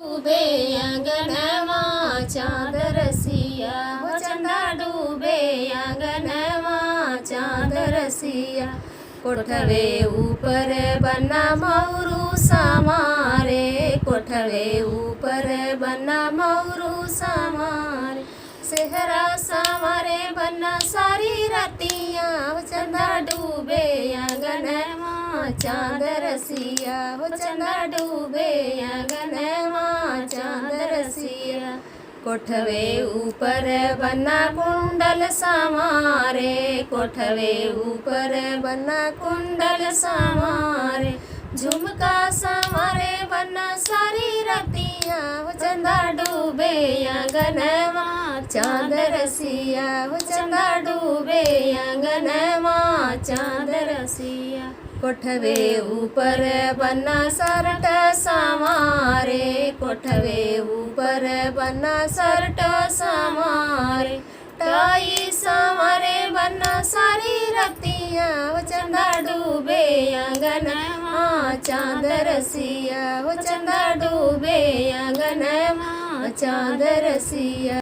डूबे अंगनवा चाँद रसिया, हो चंदा डूबे अंगनवा चाँद रसिया। कोठवे ऊपर बना मौरू समारे, कोठवे ऊपर बना मौरू समारे। सेहरा समारे बना सारी रतिया, हो चंदा डूबे अंगनवा चाँद रसिया, हो चंदा डूबे अंगनवा चाँद रसिया। कोठवे ऊपर बना कुंडल समारे, कोठवे ऊपर बना कुंडल समारे। झुमका समारे बना सारी रतिया, हो चंदा डूबे अंगनवा चाँद रसिया, हो चंदा डूबे अंगनवा चाँद रसिया। कोठवे ऊपर बना सरट समारे, कोठवे ऊपर बना सरट समारे। टाई समारे बना सारी रतिया, हो चंदा डूबे अंगनवा चाँद रसिया, हो चंदा डूबे अंगनवा चाँद रसिया।